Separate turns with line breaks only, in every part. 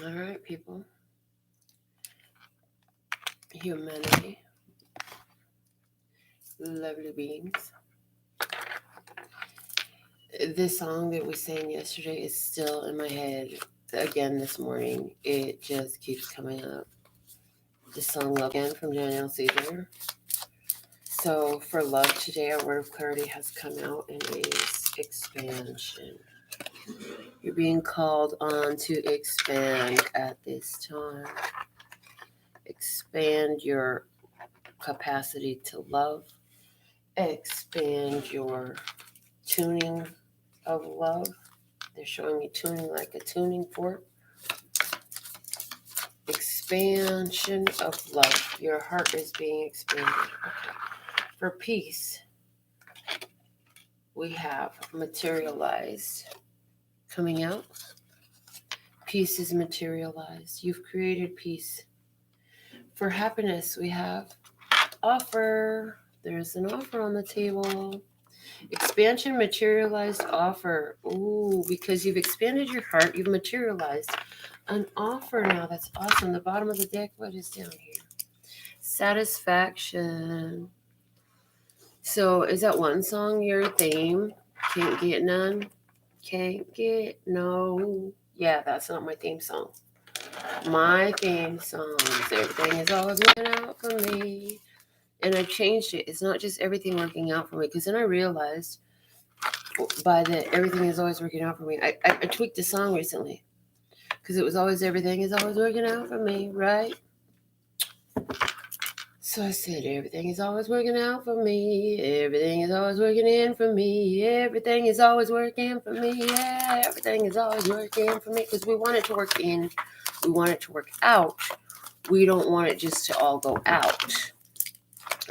All right, people. Humanity. Lovely beings. This song that we sang yesterday is still in my head again this morning. It just keeps coming up. The song Love Again from Daniel Caesar. So for love today, our word of clarity has come out and is expansion. You're being called on to expand at this time. Expand your capacity to love. Expand your tuning of love. They're showing me tuning like a tuning fork. Expansion of love. Your heart is being expanded. Okay. For peace, we have materialized coming out. Peace is materialized. You've created peace. For happiness, we have offer. There's an offer on the table. Expansion, materialized, offer. Ooh, because you've expanded your heart, you've materialized an offer now. That's awesome. The bottom of the deck, what is down here? Satisfaction. So is that one song your theme? Can't get none? Can't get no. Yeah, that's not my theme song. My theme song is everything is always working out for me. And I changed it. It's not just everything working out for me. Because then I realized by the everything is always working out for me. I tweaked the song recently. Because it was always everything is always working out for me, right? So I said, everything is always working out for me. Everything is always working in for me. Everything is always working for me. Yeah, everything is always working for me. Because we want it to work in. We want it to work out. We don't want it just to all go out.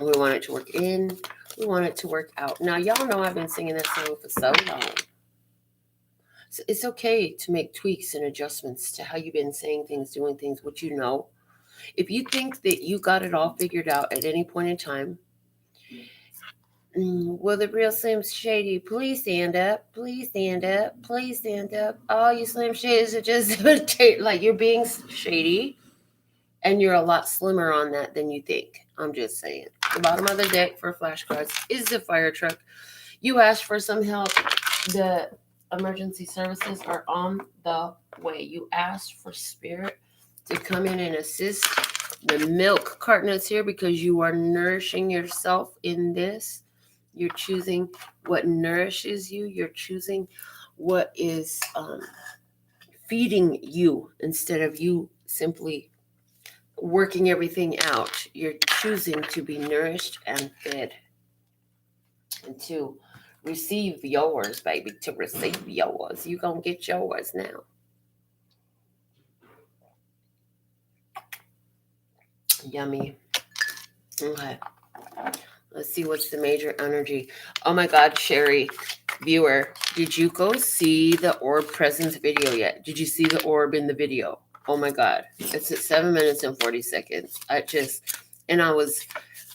We want it to work in. We want it to work out. Now, y'all know I've been singing that song for so long. So it's okay to make tweaks and adjustments to how you've been saying things, doing things, what you know. If you think that you got it all figured out at any point in time, well, the real Slim Shady, please stand up. Please stand up. Please stand up. All you Slim Shadys are just like you're being shady, and you're a lot slimmer on that than you think. I'm just saying. The bottom of the deck for flashcards is the fire truck. You asked for some help. The emergency services are on the way. You asked for spirit to come in and assist. The milk carton is here because you are nourishing yourself in this. You're choosing what nourishes you. You're choosing what is feeding you instead of you simply working everything out. You're choosing to be nourished and fed and to receive yours, baby, to receive yours. You're going to get yours now. Yummy. Okay. Let's see what's the major energy. Oh my God, Sherry, viewer, did you go see the orb presence video yet? Did you see the orb in the video? Oh my God. It's at 7 minutes and 40 seconds.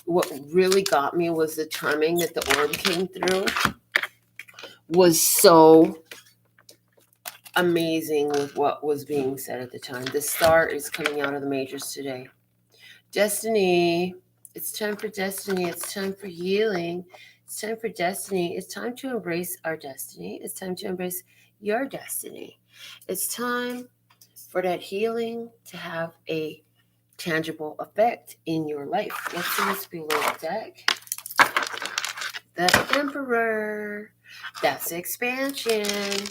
What really got me was the timing that the orb came through was so amazing with what was being said at the time. The star is coming out of the majors today. Destiny. It's time for destiny. It's time for healing. It's time for destiny. It's time to embrace our destiny. It's time to embrace your destiny. It's time for that healing to have a tangible effect in your life. Let's see what's below the deck. The Emperor. That's expansion.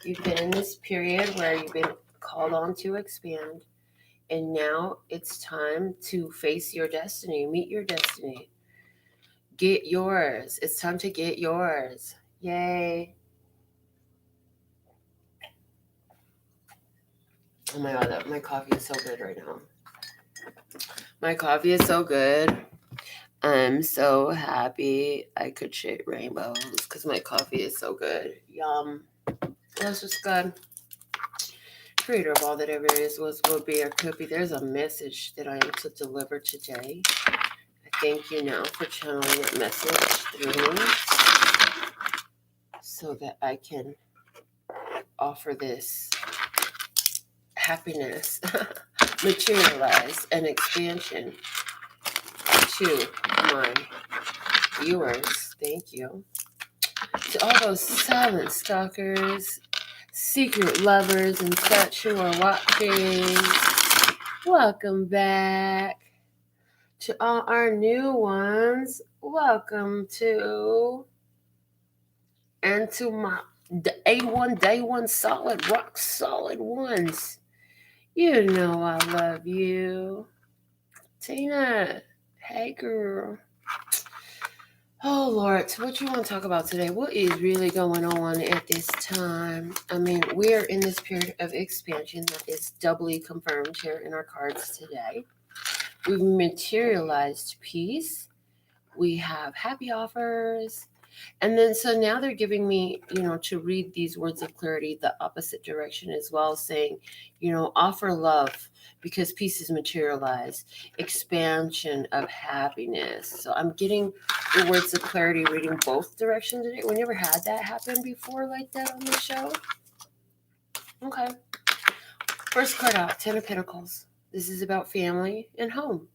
You've been in this period where you've been called on to expand. And now it's time to face your destiny, meet your destiny. Get yours. It's time to get yours. Yay. Oh my God, my coffee is so good right now. My coffee is so good. I'm so happy I could shade rainbows because my coffee is so good. Yum. That's just good. Creator of all that ever is, was, will be, or could be. There's a message that I am to deliver today. I thank you now for channeling that message through me so that I can offer this happiness, materialized, and expansion to my viewers. Thank you. To all those silent stalkers, secret lovers, and such who are watching, welcome back. To all our new ones, welcome to. And to my A1 day one solid, rock solid ones. You know I love you. Tina, hey girl. Oh Lord, so what you want to talk about today? What is really going on at this time? I mean, we're in this period of expansion that is doubly confirmed here in our cards today. We've materialized peace. We have happy offers. And then so now they're giving me, to read these words of clarity the opposite direction as well, saying, offer love because peace is materialized, expansion of happiness. So I'm getting the words of clarity reading both directions today. We never had that happen before like that on the show. Okay. First card out, 10 of Pentacles. This is about family and home.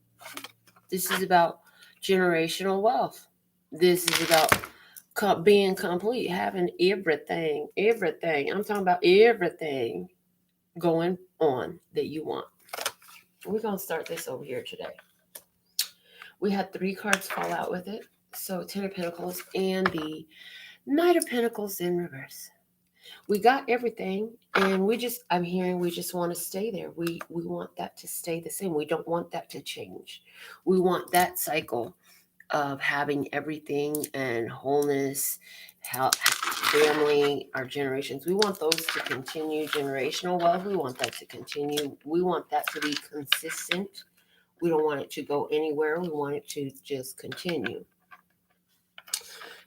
This is about generational wealth. This is about being complete, having everything. I'm talking about everything going on that you want. We're going to start this over here today. We had 3 cards fall out with it. So 10 of Pentacles and the Knight of Pentacles in reverse. We got everything, and I'm hearing we just want to stay there. We want that to stay the same. We don't want that to change. We want that cycle of having everything and wholeness, health, family, our generations. We want those to continue. Generational wealth, we want that to continue. We want that to be consistent. We don't want it to go anywhere. We want it to just continue.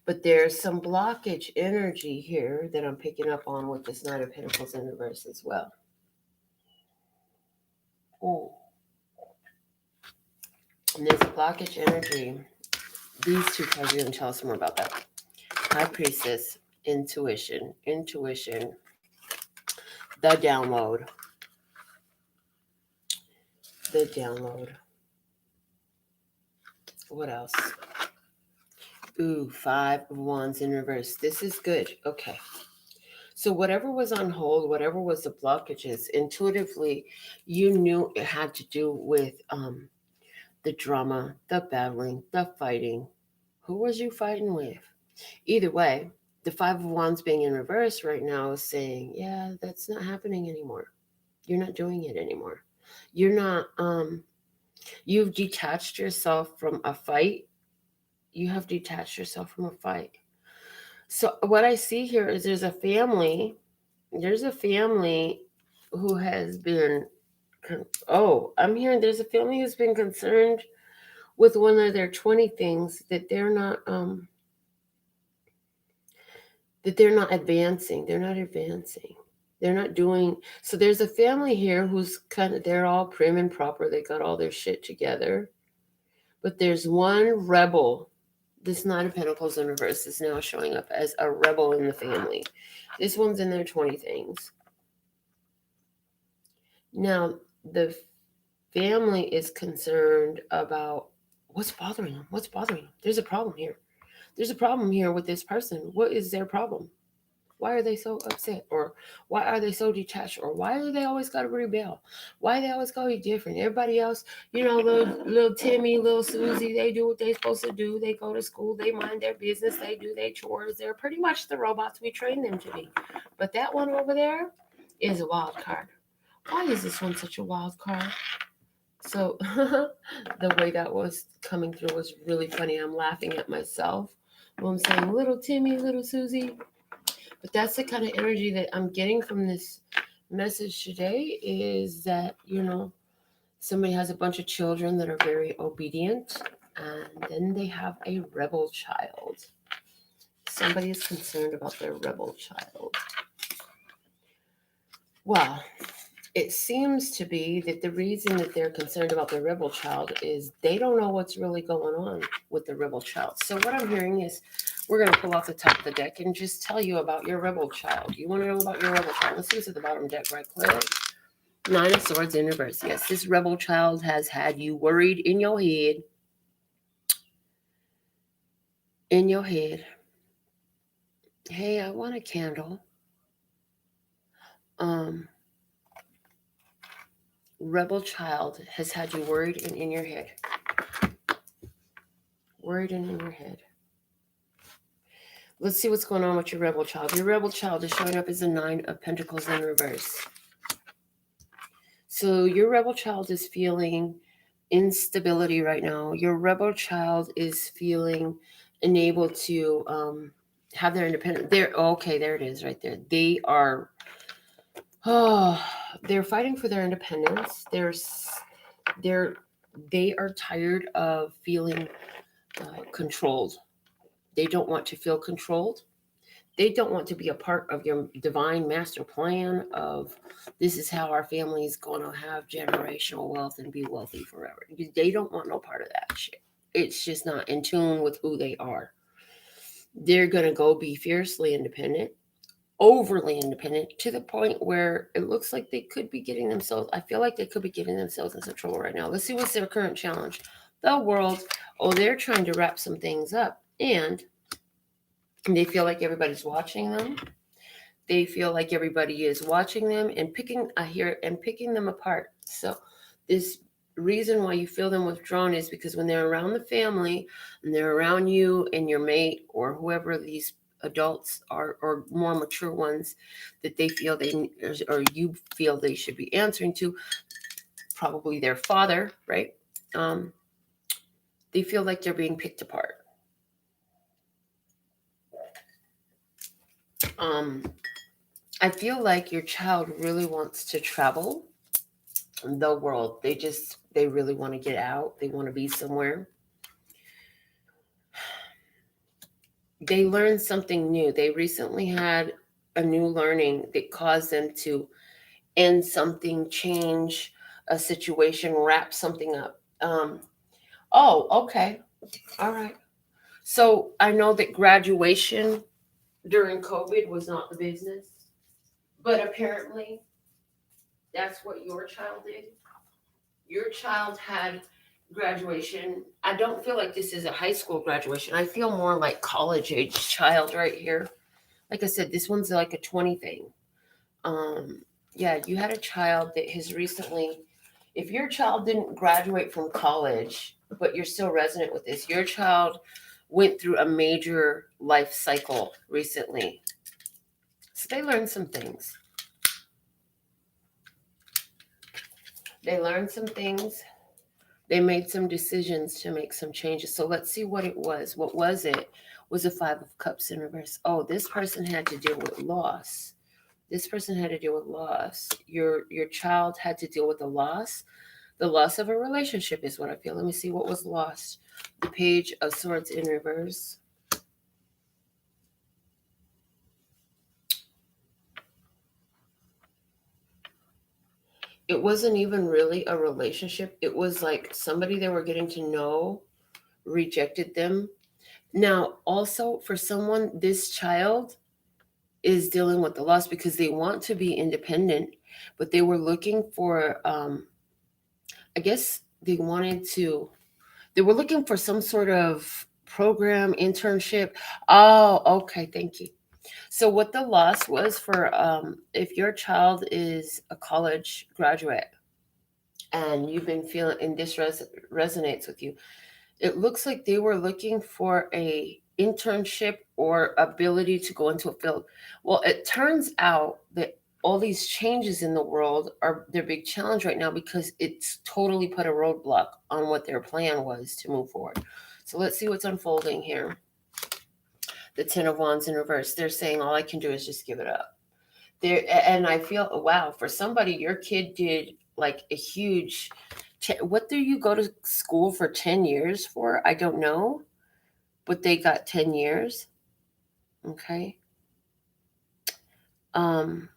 But there's some blockage energy here that I'm picking up on with this Knight of Pentacles in reverse as well. Oh. And there's a blockage energy. These 2 cards are going to tell us more about that. High Priestess, intuition, the download. What else? Ooh, 5 of Wands in reverse. This is good. Okay. So whatever was on hold, whatever was the blockages, intuitively, you knew it had to do with the drama, the battling, the fighting. Who was you fighting with? Either way, the 5 of Wands being in reverse right now is saying, yeah, that's not happening anymore. You're not doing it anymore. You're not, you've detached yourself from a fight. You have detached yourself from a fight. So what I see here is there's a family who has been, I'm hearing there's a family who's been concerned with one of their 20 things that they're not advancing. They're not advancing. They're not doing. So there's a family here who's they're all prim and proper. They got all their shit together. But there's one rebel. This Knight of Pentacles in reverse is now showing up as a rebel in the family. This one's in their 20 things. Now, the family is concerned about what's bothering them. What's bothering them? There's a problem here. There's a problem here with this person. What is their problem? Why are they so upset? Or why are they so detached? Or why do they always got to rebel? Why they always got to be different? Everybody else, little Timmy, little Susie, they do what they're supposed to do. They go to school. They mind their business. They do their chores. They're pretty much the robots we train them to be. But that one over there is a wild card. Why is this one such a wild card? So the way that was coming through was really funny. I'm laughing at myself when I'm saying little Timmy, little Susie. But that's the kind of energy that I'm getting from this message today is that, somebody has a bunch of children that are very obedient, and then they have a rebel child. Somebody is concerned about their rebel child. Well, it seems to be that the reason that they're concerned about their rebel child is they don't know what's really going on with the rebel child. So what I'm hearing is we're going to pull off the top of the deck and just tell you about your rebel child. You want to know about your rebel child? Let's use at the bottom deck right quick. Nine of Swords in reverse. Yes, this rebel child has had you worried in your head. In your head. Hey, I want a candle. Rebel child has had you worried and in your head. Worried and in your head. Let's see what's going on with your rebel child. Your rebel child is showing up as a Nine of Pentacles in reverse. So your rebel child is feeling instability right now. Your rebel child is feeling unable to have their independence. Okay, there it is right there. They are, they're fighting for their independence. They are tired of feeling controlled. They don't want to feel controlled. They don't want to be a part of your divine master plan of this is how our family is going to have generational wealth and be wealthy forever. They don't want no part of that shit. It's just not in tune with who they are. They're going to go be fiercely independent, overly independent, to the point where it looks like they could be getting themselves, I feel like they could be getting themselves in some trouble right now. Let's see what's their current challenge. The world. Oh, they're trying to wrap some things up, and they feel like everybody's watching them. They feel like everybody is watching them and picking them apart. So this reason why you feel them withdrawn is because when they're around the family and they're around you and your mate or whoever these adults are, or more mature ones that they feel or you feel they should be answering to, probably their father, right? They feel like they're being picked apart. I feel like your child really wants to travel the world. They really want to get out. They want to be somewhere. They learned something new. They recently had a new learning that caused them to end something, change a situation, wrap something up. Okay. All right. So I know that graduation during COVID was not the business, but apparently that's what your child did. Your child had graduation. I don't feel like this is a high school graduation. I feel more like college age child right here. Like I said, this one's like a 20 thing. Yeah, you had a child that has recently, if your child didn't graduate from college, but you're still resonant with this, your child went through a major life cycle recently. So they learned some things. They learned some things. They made some decisions to make some changes. So let's see what it was. What was it? Was a Five of Cups in reverse. Oh, this person had to deal with loss. This person had to deal with loss. Your child had to deal with the loss. The loss of a relationship is what I feel. Let me see what was lost. The Page of Swords in reverse. It wasn't even really a relationship. It was like somebody they were getting to know rejected them. Now, also for someone, this child is dealing with the loss because they want to be independent, but they were looking for, I guess they were looking for some sort of program, internship. Oh, okay, thank you. So what the loss was for, if your child is a college graduate and you've been feeling, and this resonates with you, it looks like they were looking for a internship or ability to go into a field. Well, it turns out that all these changes in the world are their big challenge right now because it's totally put a roadblock on what their plan was to move forward. So let's see what's unfolding here. The Ten of Wands in reverse. They're saying all I can do is just give it up. And I feel, wow, for somebody, your kid did like a huge, what do you go to school for 10 years for? I don't know, but they got 10 years. Okay. And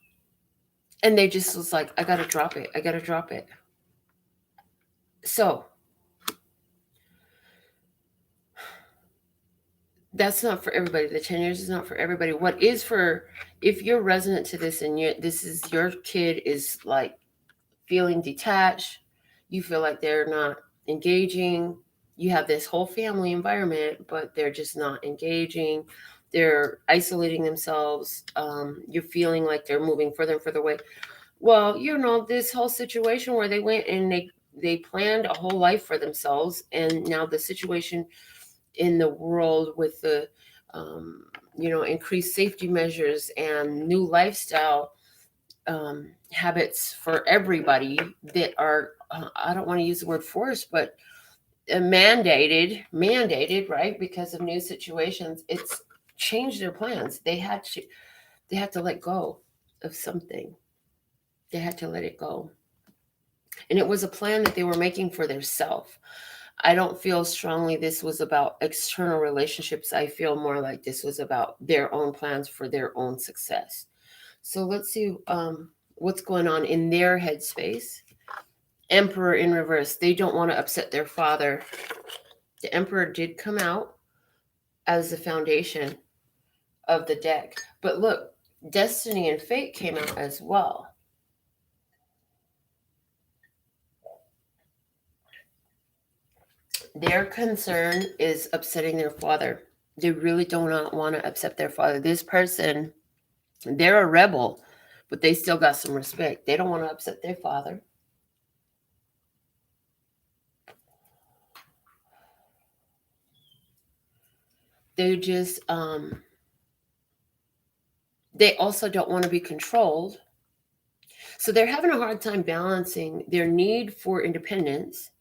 they just was like, I got to drop it. I got to drop it. So that's not for everybody. The 10 years is not for everybody. What is for, if you're resonant to this and this is your kid is like feeling detached. You feel like they're not engaging. You have this whole family environment, but they're just not engaging. They're isolating themselves. You're feeling like they're moving further and further away. Well, this whole situation where they went and they planned a whole life for themselves, and now the situation in the world with the increased safety measures and new lifestyle habits for everybody that are I don't want to use the word forced, but mandated, right, because of new situations. It's changed their plans. They had to let go of something. They had to let it go. And it was a plan that they were making for their self. I don't feel strongly this was about external relationships. I feel more like this was about their own plans for their own success. So let's see what's going on in their headspace. Emperor in reverse. They don't want to upset their father. The Emperor did come out as the foundation of the deck. But look, Destiny and Fate came out as well. Their concern is upsetting their father. They really do not want to upset their father. This person, they're a rebel, but they still got some respect. They don't want to upset their father. They just, they also don't want to be controlled. So they're having a hard time balancing their need for independence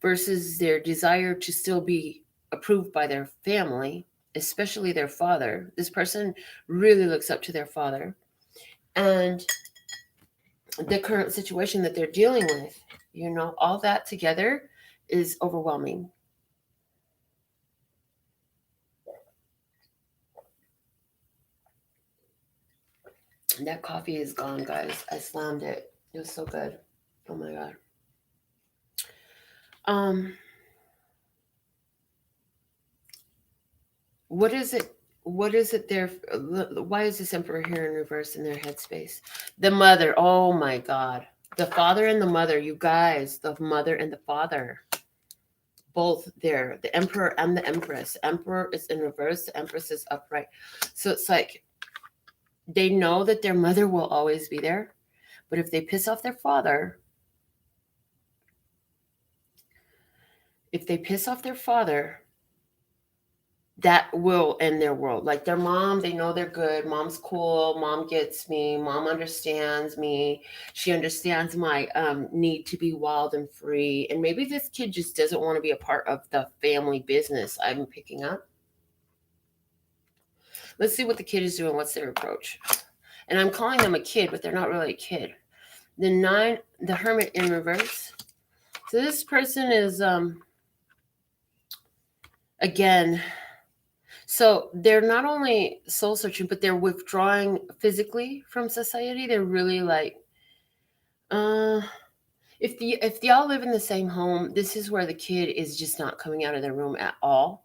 versus their desire to still be approved by their family, especially their father. This person really looks up to their father. And the current situation that they're dealing with, all that together is overwhelming. That coffee is gone, guys. I slammed it. It was so good. Oh my God. What is it? What is it there? Why is this Emperor here in reverse in their headspace? The mother. Oh my God. The father and the mother, you guys. The mother and the father. Both there. The Emperor and the Empress. Emperor is in reverse. The Empress is upright. So it's like they know that their mother will always be there. But if they piss off their father, that will end their world. Like their mom, they know they're good. Mom's cool. Mom gets me. Mom understands me. She understands my need to be wild and free. And maybe this kid just doesn't want to be a part of the family business I'm picking up. Let's see what the kid is doing. What's their approach? And I'm calling them a kid, but they're not really a kid. The Hermit in reverse. So this person is, again, so they're not only soul searching, but they're withdrawing physically from society. They're really like, if y'all live in the same home, this is where the kid is just not coming out of their room at all.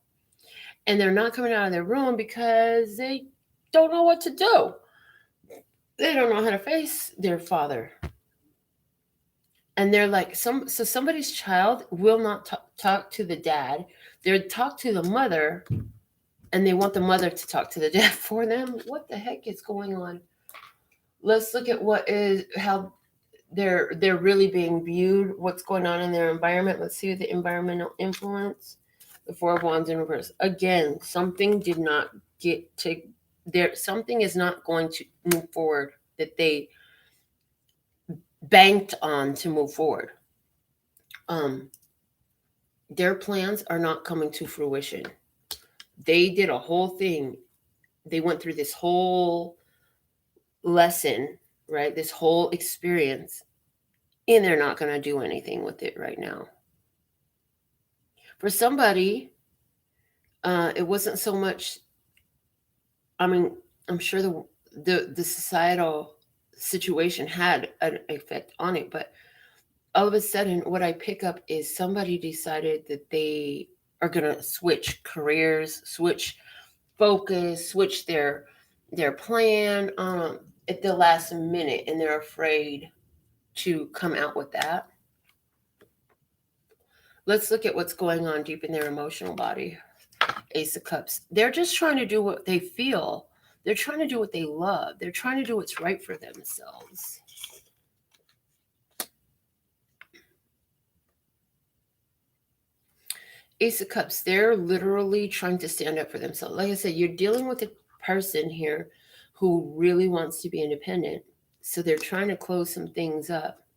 And they're not coming out of their room because they don't know what to do. They don't know how to face their father. And they're like, somebody's child will not talk to the dad. They'll talk to the mother, and they want the mother to talk to the dad for them. What the heck is going on? Let's look at how they're really being viewed, what's going on in their environment. Let's see the environmental influence. The Four of Wands in reverse. Again, something did not get to there. Something is not going to move forward that they banked on to move forward. Their plans are not coming to fruition. They did a whole thing. They went through this whole lesson, right? This whole experience, and they're not going to do anything with it right now. For somebody, it wasn't so much, I mean, I'm sure the societal situation had an effect on it, but all of a sudden what I pick up is somebody decided that they are going to switch careers, switch focus, switch their plan at the last minute, and they're afraid to come out with that. Let's look at what's going on deep in their emotional body. Ace of Cups. They're just trying to do what they feel. They're trying to do what they love. They're trying to do what's right for themselves. Ace of Cups. They're literally trying to stand up for themselves. Like I said, you're dealing with a person here who really wants to be independent. So they're trying to close some things up.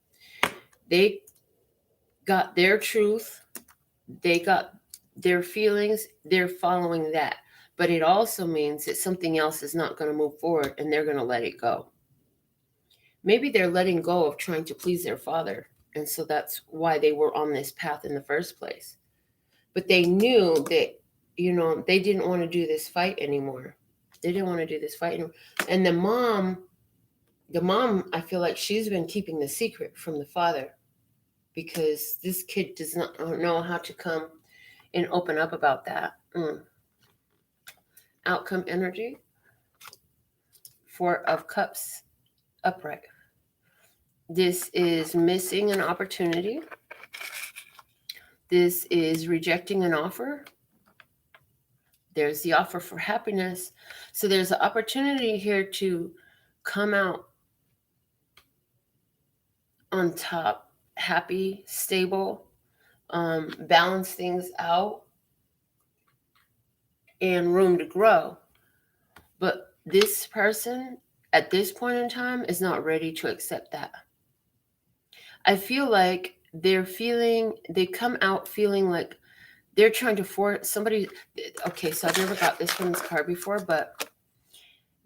They got their truth. They got their feelings. They're following that. But it also means that something else is not going to move forward and they're going to let it go. Maybe they're letting go of trying to please their father. And so that's why they were on this path in the first place. But they knew that, they didn't want to do this fight anymore. They didn't want to do this fight anymore. And the mom, I feel like she's been keeping the secret from the father because this kid does not know how to come and open up about that. Outcome energy. Four of Cups upright. This is missing an opportunity. This is rejecting an offer. There's the offer for happiness. So there's an opportunity here to come out on top, happy, stable, balance things out, and room to grow. But this person at this point in time is not ready to accept that. I feel like they come out feeling like they're trying to force somebody. Okay, so I've never got this from this card before, but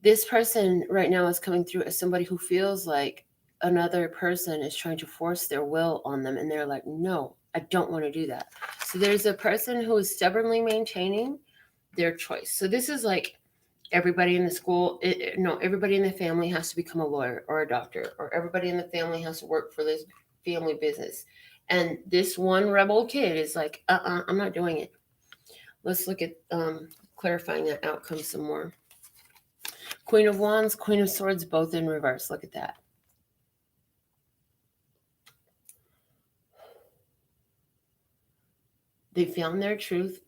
this person right now is coming through as somebody who feels like another person is trying to force their will on them. And they're like, no, I don't want to do that. So there's a person who is stubbornly maintaining their choice. So this is like everybody in the school, everybody in the family has to become a lawyer or a doctor, or everybody in the family has to work for this family business. And this one rebel kid is like, I'm not doing it. Let's look at clarifying that outcome some more. Queen of Wands, Queen of Swords, both in reverse. Look at that. They found their truth.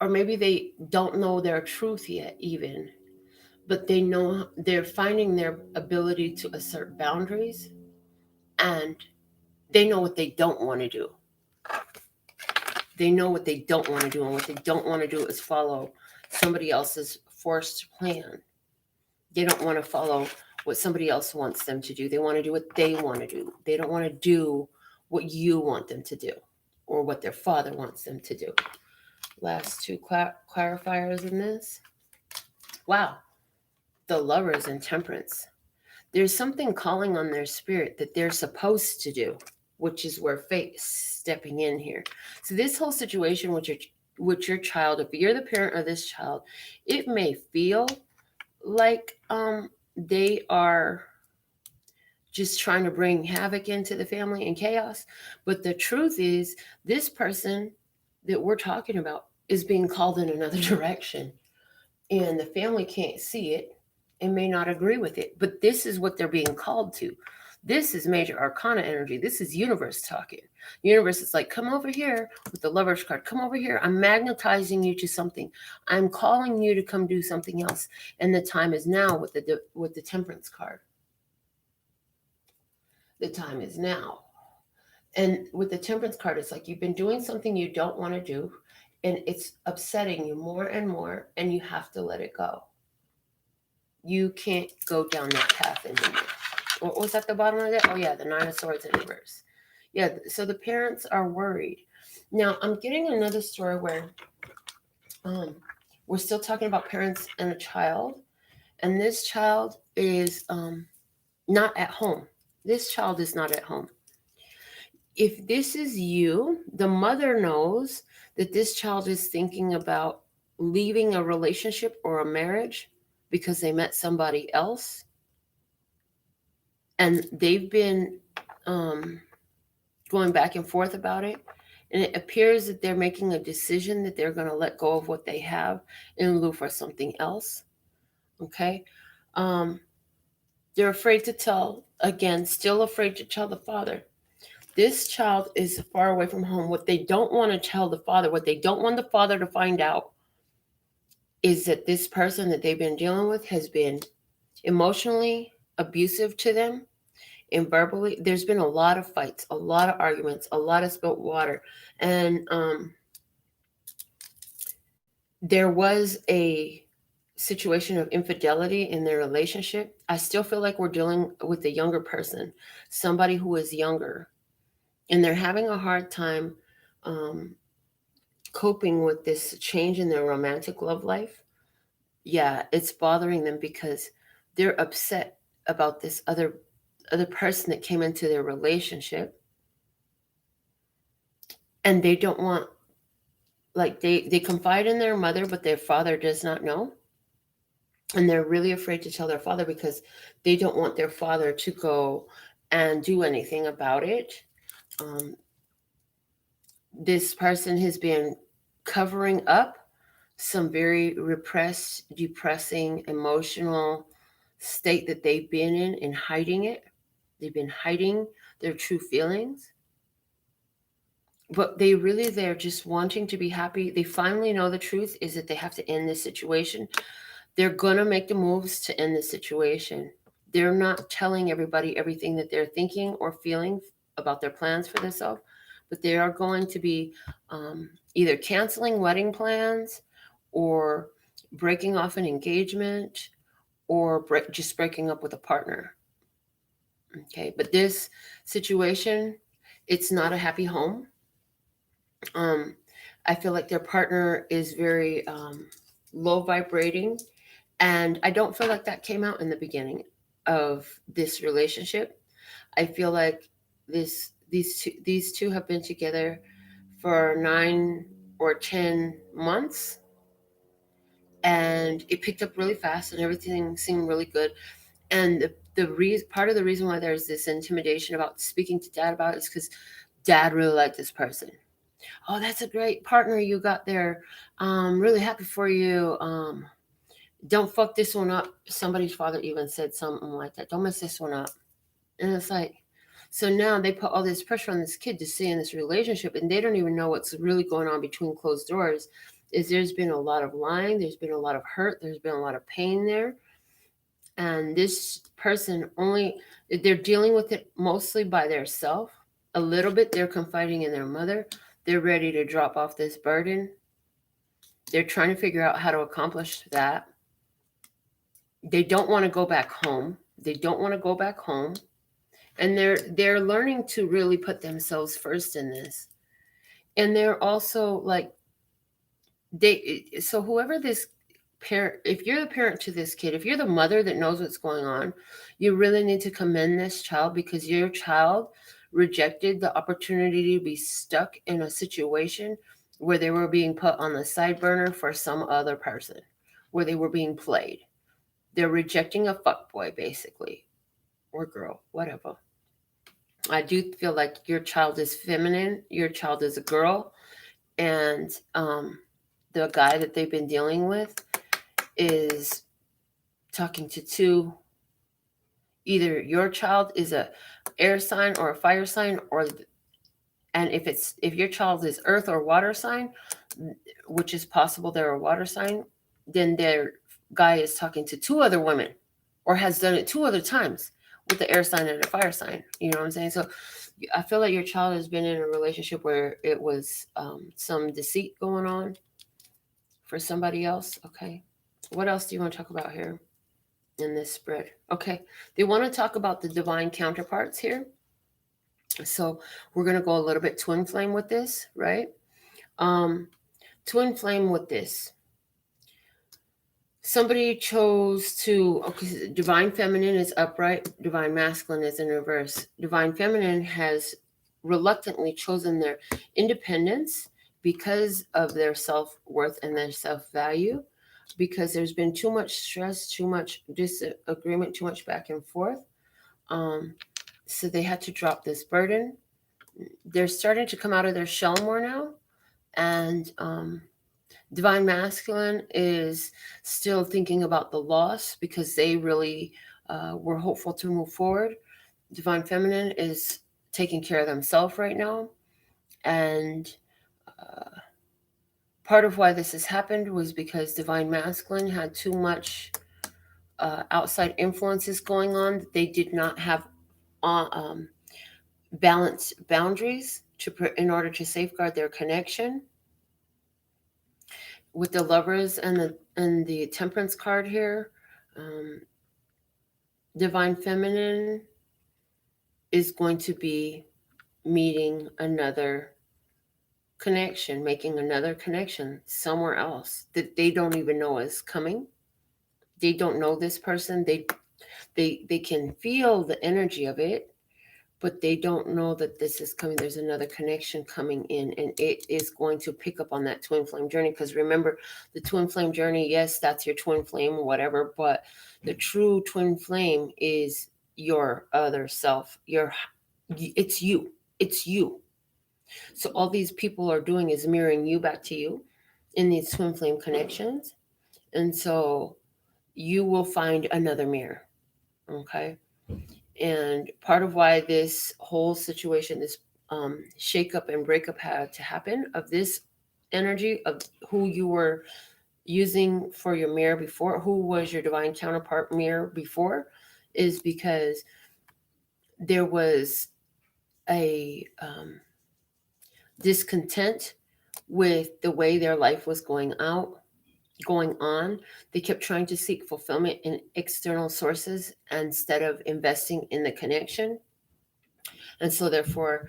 Or maybe they don't know their truth yet even, but they know they're finding their ability to assert boundaries, and they know what they don't want to do. They know what they don't want to do, and what they don't want to do is follow somebody else's forced plan. They don't want to follow what somebody else wants them to do. They want to do what they want to do. They don't want to do what you want them to do or what their father wants them to do. Last two clarifiers in this. Wow. The Lovers and Temperance. There's something calling on their spirit that they're supposed to do, which is where fate's stepping in here. So this whole situation with your child, if you're the parent of this child, it may feel like they are just trying to bring havoc into the family and chaos. But the truth is, this person that we're talking about is being called in another direction. And the family can't see it and may not agree with it. But this is what they're being called to. This is major arcana energy. This is universe talking. Universe is like, come over here with the Lover's card. Come over here. I'm magnetizing you to something. I'm calling you to come do something else. And the time is now with the Temperance card. The time is now. And with the Temperance card, it's like you've been doing something you don't want to do, and it's upsetting you more and more, and you have to let it go. You can't go down that path anymore. What was at the bottom of it? Oh, yeah, the Nine of Swords in reverse. Yeah, so the parents are worried. Now, I'm getting another story where we're still talking about parents and a child, and this child is not at home. This child is not at home. If this is you, the mother knows that this child is thinking about leaving a relationship or a marriage because they met somebody else. And they've been going back and forth about it. And it appears that they're making a decision that they're going to let go of what they have in lieu for something else. Okay. They're afraid to tell, again, still afraid to tell the father. This child is far away from home. What they don't want to tell the father, what they don't want the father to find out, is that this person that they've been dealing with has been emotionally abusive to them and verbally. There's been a lot of fights, a lot of arguments, a lot of spilt water. And there was a situation of infidelity in their relationship. I still feel like we're dealing with a younger person, somebody who is younger, and they're having a hard time coping with this change in their romantic love life. Yeah, it's bothering them because they're upset about this other person that came into their relationship, and they don't want, like, they confide in their mother, but their father does not know, and they're really afraid to tell their father because they don't want their father to go and do anything about it. um, this person has been covering up some very repressed, depressing, emotional state that they've been in and hiding it. They've been hiding their true feelings. But they're just wanting to be happy. They finally know the truth is that they have to end this situation. They're going to make the moves to end the situation. They're not telling everybody everything that they're thinking or feeling about their plans for themselves, but they are going to be either canceling wedding plans or breaking off an engagement or just breaking up with a partner. Okay, but this situation, it's not a happy home. I feel like their partner is very low vibrating, and I don't feel like that came out in the beginning of this relationship. I feel like these two have been together for 9 or 10 months, and it picked up really fast, and everything seemed really good. And part of the reason why there's this intimidation about speaking to dad about it is because dad really liked this person. Oh, that's a great partner you got there. Really happy for you. Don't fuck this one up. Somebody's father even said something like that. Don't mess this one up. And it's like, so now they put all this pressure on this kid to stay in this relationship, and they don't even know what's really going on between closed doors. Is there's been a lot of lying, there's been a lot of hurt, there's been a lot of pain there. And this person they're dealing with it mostly by themselves. A little bit they're confiding in their mother. They're ready to drop off this burden. They're trying to figure out how to accomplish that. They don't want to go back home. And they're learning to really put themselves first in this. And they're also like, so whoever this parent, if you're the parent to this kid, if you're the mother that knows what's going on, you really need to commend this child, because your child rejected the opportunity to be stuck in a situation where they were being put on the side burner for some other person, where they were being played. They're rejecting a fuckboy, basically, or girl, whatever. I do feel like your child is feminine. Your child is a girl. And the guy that they've been dealing with is talking to either your child is a air sign or a fire sign, and if your child is earth or water sign, which is possible they're a water sign, then their guy is talking to 2 other women, or has done it 2 other times with the air sign and a fire sign. You know what I'm saying? So I feel like your child has been in a relationship where it was some deceit going on for somebody else. Okay. What else do you want to talk about here in this spread? Okay. They want to talk about the divine counterparts here. So we're going to go a little bit twin flame with this, right? Twin flame with this. Somebody chose to, okay, divine feminine is upright, divine masculine is in reverse. Divine feminine has reluctantly chosen their independence because of their self-worth and their self-value, because there's been too much stress, too much disagreement, too much back and forth. So they had to drop this burden. They're starting to come out of their shell more now. And divine masculine is still thinking about the loss, because they really we're hopeful to move forward. Divine Feminine is taking care of themselves right now. And part of why this has happened was because Divine Masculine had too much outside influences going on. They did not have balanced boundaries in order to safeguard their connection. With the Lovers and the Temperance card here, Divine Feminine is going to be meeting another connection, making another connection somewhere else that they don't even know is coming. They don't know this person. They can feel the energy of it, but they don't know that this is coming. There's another connection coming in, and it is going to pick up on that twin flame journey. Because remember, the twin flame journey, yes, that's your twin flame or whatever, but the true twin flame is your other self. It's you. It's you. So all these people are doing is mirroring you back to you in these twin flame connections. And so you will find another mirror. Okay. And part of why this whole situation, this shakeup and breakup had to happen of this energy of who you were using for your mirror before, who was your divine counterpart mirror before, is because there was a discontent with the way their life was going on. They kept trying to seek fulfillment in external sources instead of investing in the connection. And so therefore,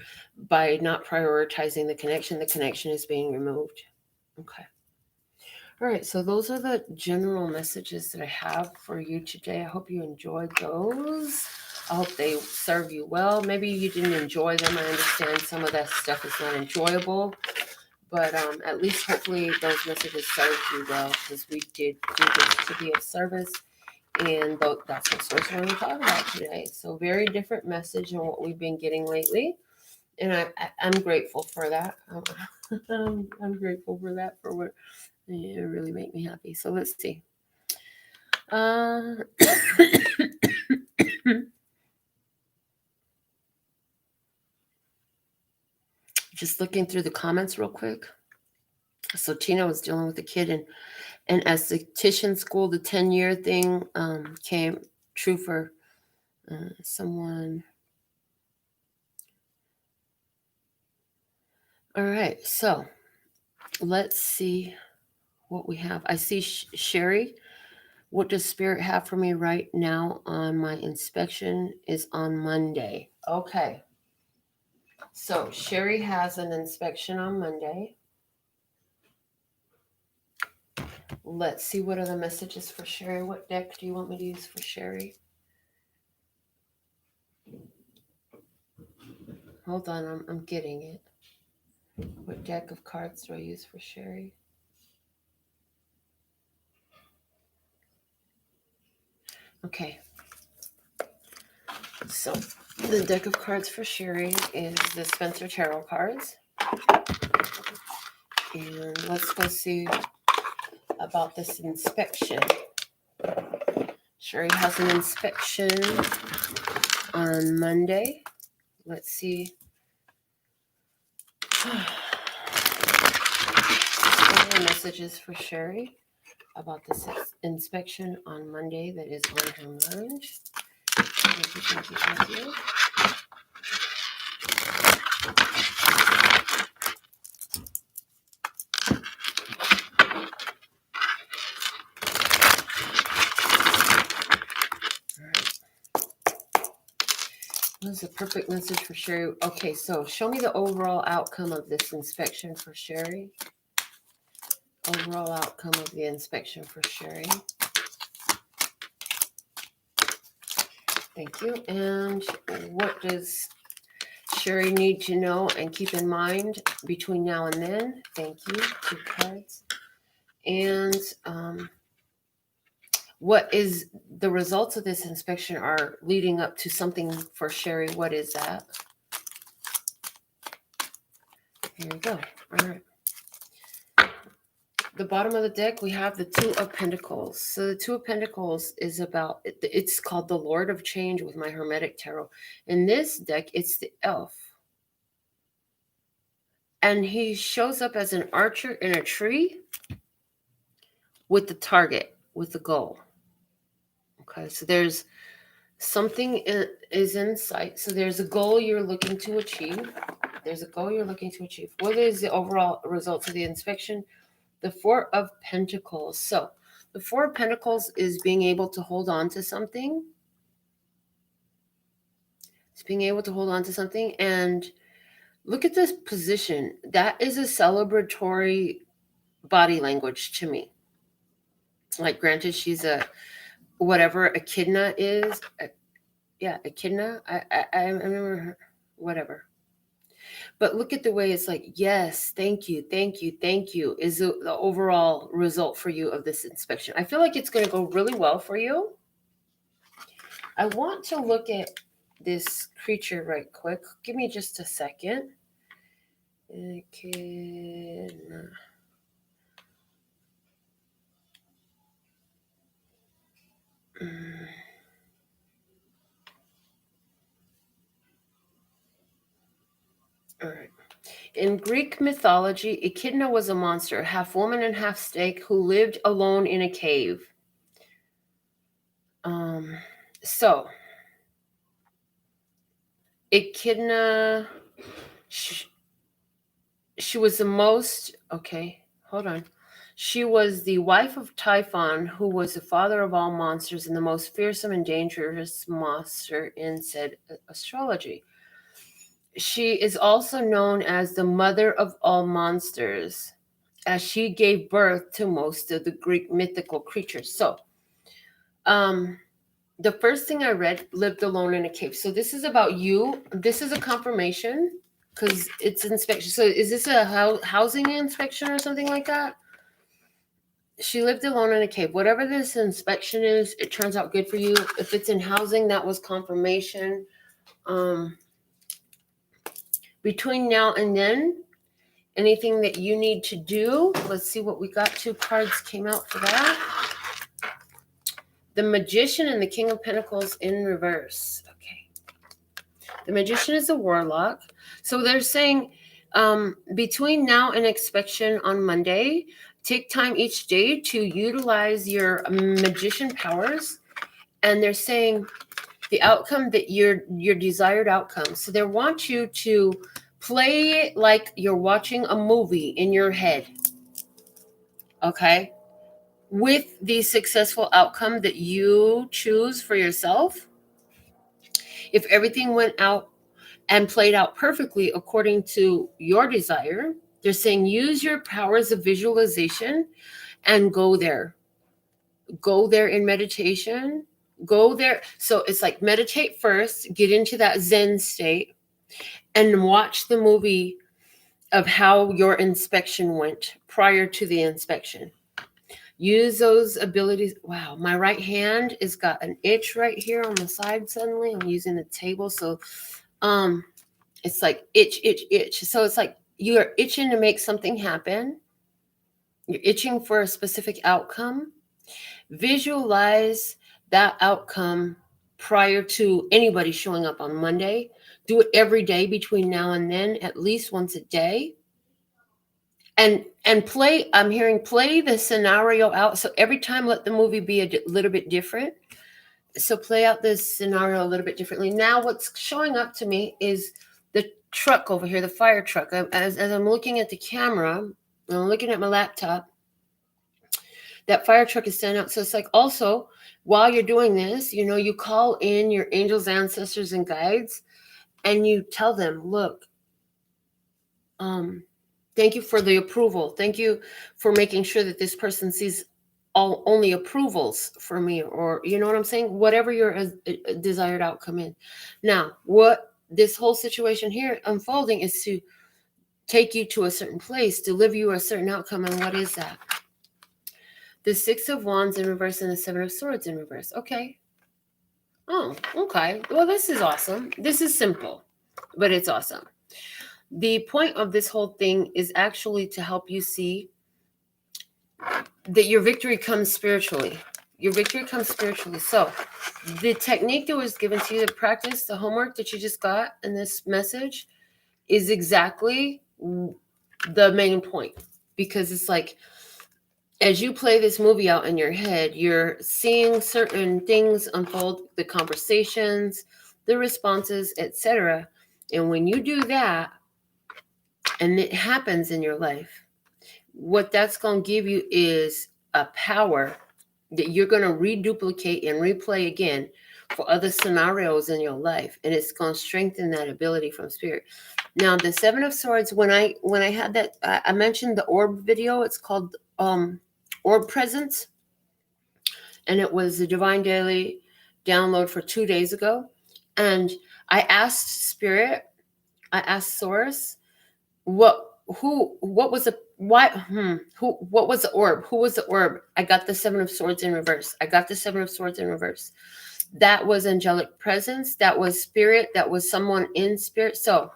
by not prioritizing the connection is being removed. Okay. All right. So those are the general messages that I have for you today. I hope you enjoyed those. I hope they serve you well. Maybe you didn't enjoy them. I understand some of that stuff is not enjoyable. But at least hopefully those messages served you well, because we did do this to be of service. And that's what Source wanted to talk about today. So very different message than what we've been getting lately. And I'm grateful for that. I'm grateful for that, for what it really made me happy. So let's see. Just looking through the comments real quick. So Tina was dealing with a kid, and as the esthetician school, the 10-year thing came true for someone. All right, so let's see what we have. I see Sherry. What does Spirit have for me right now on my inspection is on Monday. Okay. So Sherry has an inspection on Monday. Let's see what are the messages for Sherry. What deck do you want me to use for Sherry? Hold on, I'm getting it. What deck of cards do I use for Sherry? Okay. So the deck of cards for Sherry is the Spencer Tarot cards. And let's go see about this inspection. Sherry has an inspection on Monday. Let's see. What are the messages for Sherry about this inspection on Monday that is on her mind? Thank you, thank you, thank you. This is a perfect message for Sherry. Okay, so show me the overall outcome of this inspection for Sherry. Overall outcome of the inspection for Sherry. Thank you. And what does Sherry need to know and keep in mind between now and then? Thank you. 2 cards. And what is the results of this inspection are leading up to something for Sherry? What is that? Here we go. All right. the bottom of the deck, we have the Two of Pentacles. So the Two of Pentacles is about, it's called the Lord of Change with my Hermetic Tarot. In this deck, it's the elf. And he shows up as an archer in a tree with the target, with the goal. Okay, so there's something is in sight. So there's a goal you're looking to achieve. There's a goal you're looking to achieve. What is the overall results of the inspection? The Four of Pentacles. So the Four of Pentacles is being able to hold on to something. It's being able to hold on to something. And look at this position. That is a celebratory body language to me. Like, granted, she's a, whatever Echidna is. Yeah, Echidna. I remember her, whatever. But look at the way it's like, yes, thank you, thank you, thank you, is the overall result for you of this inspection. I feel like it's going to go really well for you. I want to look at this creature right quick. Give me just a second. Echidna. All right. In Greek mythology, Echidna was a monster, half woman and half snake, who lived alone in a cave. So Echidna, she was the most, okay, hold on. She was the wife of Typhon, who was the father of all monsters and the most fearsome and dangerous monster in said astrology. She is also known as the mother of all monsters, as she gave birth to most of the Greek mythical creatures. So, the first thing I read, lived alone in a cave. So this is about you. This is a confirmation because it's inspection. So is this a housing inspection or something like that? She lived alone in a cave. Whatever this inspection is, it turns out good for you. If it's in housing, that was confirmation. Between now and then, anything that you need to do, let's see what we got. 2 cards came out for that. The Magician and the King of Pentacles in reverse. Okay. The Magician is a warlock. So they're saying between now and inspection on Monday, take time each day to utilize your magician powers. And they're saying the outcome that your desired outcome. So they want you to play it like you're watching a movie in your head. Okay? With the successful outcome that you choose for yourself. If everything went out and played out perfectly according to your desire, they're saying use your powers of visualization and go there. Go there in meditation. Go there. So it's like meditate first, get into that Zen state, and watch the movie of how your inspection went prior to the inspection. Use those abilities. Wow, my right hand has got an itch right here on the side suddenly. I'm using the table. So it's like itch, itch, itch. So it's like you are itching to make something happen. You're itching for a specific outcome. Visualize that outcome prior to anybody showing up on Monday. Do it every day between now and then, at least once a day. And play, I'm hearing play the scenario out. So every time let the movie be a little bit different. So play out this scenario a little bit differently. Now what's showing up to me is the truck over here, the fire truck. As I'm looking at the camera, I'm looking at my laptop, that fire truck is standing out. So it's like also, while you're doing this, you know, you call in your angels, ancestors, and guides, and you tell them, look, thank you for the approval. Thank you for making sure that this person sees only approvals for me, or you know what I'm saying? Whatever your desired outcome is. Now, what this whole situation here unfolding is to take you to a certain place, deliver you a certain outcome. And what is that? The 6 of Wands in reverse and the 7 of Swords in reverse. Okay. Oh, okay. Well, this is awesome. This is simple, but it's awesome. The point of this whole thing is actually to help you see that your victory comes spiritually. Your victory comes spiritually. So the technique that was given to you to practice, the homework that you just got in this message, is exactly the main point. Because it's like, as you play this movie out in your head, you're seeing certain things unfold, the conversations, the responses, etc. And when you do that, and it happens in your life, what that's going to give you is a power that you're going to reduplicate and replay again for other scenarios in your life, and it's going to strengthen that ability from spirit. Now, the Seven of Swords, when I had that, I mentioned the orb video. It's called Orb Presence, and it was the Divine Daily download for 2 days ago. And I asked Spirit, I asked Source, what was the orb? Who was the orb? I got the Seven of Swords in reverse. That was angelic presence. That was spirit. That was someone in spirit. So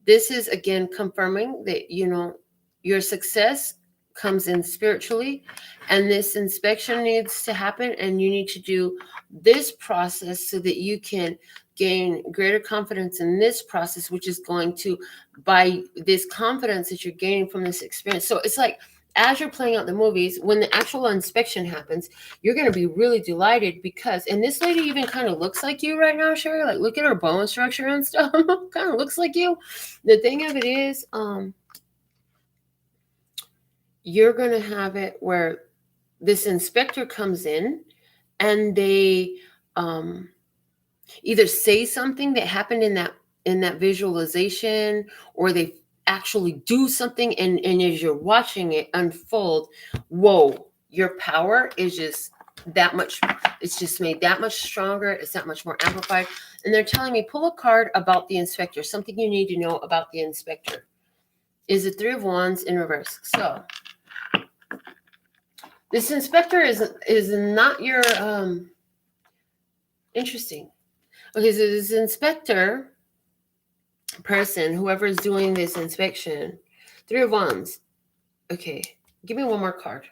this is again confirming that, your success comes in spiritually, and this inspection needs to happen, and you need to do this process so that you can gain greater confidence in this process, which is going to, by this confidence that you're gaining from this experience. So it's like, as you're playing out the movies, when the actual inspection happens, you're going to be really delighted because, and this lady even kind of looks like you right now, Sherry. Like, look at her bone structure and stuff. Kind of looks like you. The thing of it is, you're going to have it where this inspector comes in and they either say something that happened in that visualization, or they actually do something, and as you're watching it unfold, whoa, your power is just that much, it's just made that much stronger, it's that much more amplified. And they're telling me, pull a card about the inspector, something you need to know about the inspector. Is the Three of Wands in reverse. So this inspector is not your interesting. Okay, so this inspector person, whoever is doing this inspection, Three of Wands. Okay, give me one more card.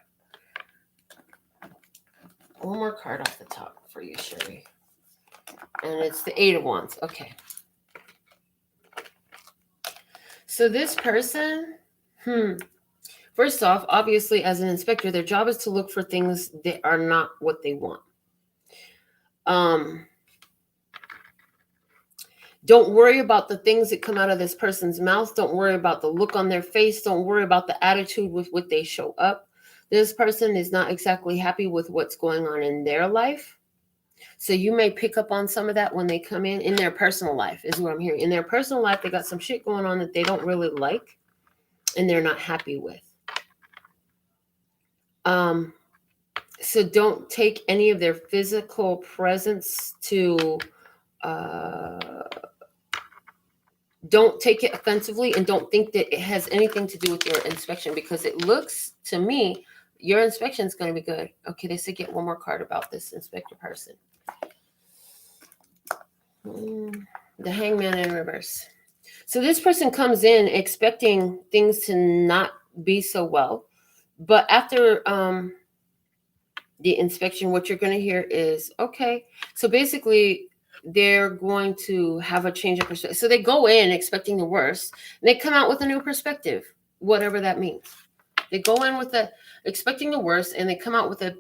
One more card off the top for you, Sherry. And it's the Eight of Wands. Okay. So this person, first off, obviously, as an inspector, their job is to look for things that are not what they want. Don't worry about the things that come out of this person's mouth. Don't worry about the look on their face. Don't worry about the attitude with what they show up. This person is not exactly happy with what's going on in their life. So you may pick up on some of that when they come in their personal life, is what I'm hearing. In their personal life, they got some shit going on that they don't really like and they're not happy with. So don't take any of their physical presence to... don't take it offensively, and don't think that it has anything to do with your inspection, because it looks to me your inspection is going to be good. Okay, they said get one more card about this inspector person. The Hangman in reverse. So this person comes in expecting things to not be so well, but after the inspection, what you're going to hear is, okay, so basically they're going to have a change of perspective. So they go in expecting the worst, and they come out with a new perspective, whatever that means. They go in with expecting the worst, and they come out with a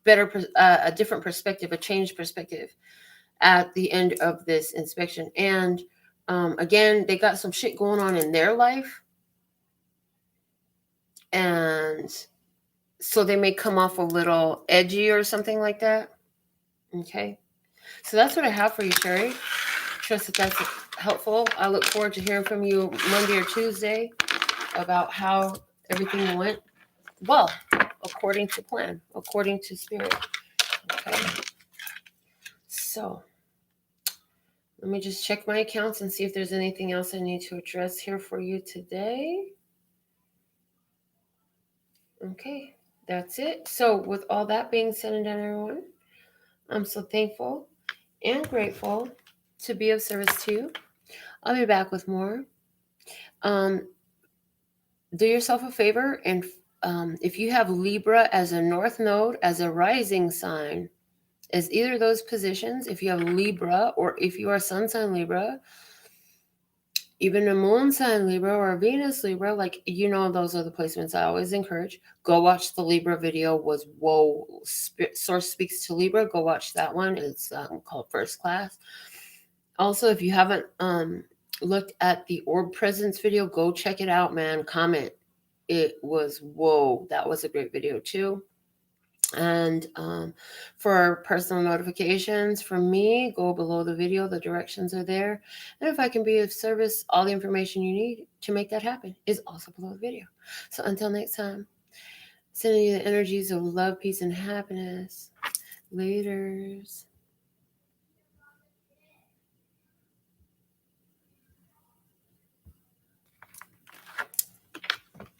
better, a different perspective, a changed perspective at the end of this inspection. And again, they got some shit going on in their life, and so they may come off a little edgy or something like that. Okay. So that's what I have for you, Sherry. Trust that that's helpful. I look forward to hearing from you Monday or Tuesday about how everything went. Well, according to plan, according to spirit. Okay. So let me just check my accounts and see if there's anything else I need to address here for you today. Okay, that's it. So with all that being said and done, everyone, I'm so thankful and grateful to be of service to you. I'll be back with more. Do yourself a favor and if you have Libra as a north node, as a rising sign, as either of those positions, if you have Libra or if you are sun sign Libra, even a moon sign Libra or a Venus Libra, like, those are the placements I always encourage. Go watch the Libra video. Was whoa, Source Speaks to Libra. Go watch that one. It's called First Class. Also, if you haven't looked at the Orb Presence video, go check it out, man. Comment. It was whoa. That was a great video too. And for personal notifications from me, go below the video. The directions are there. And if I can be of service, all the information you need to make that happen is also below the video. So until next time, sending you the energies of love, peace, and happiness. Laters.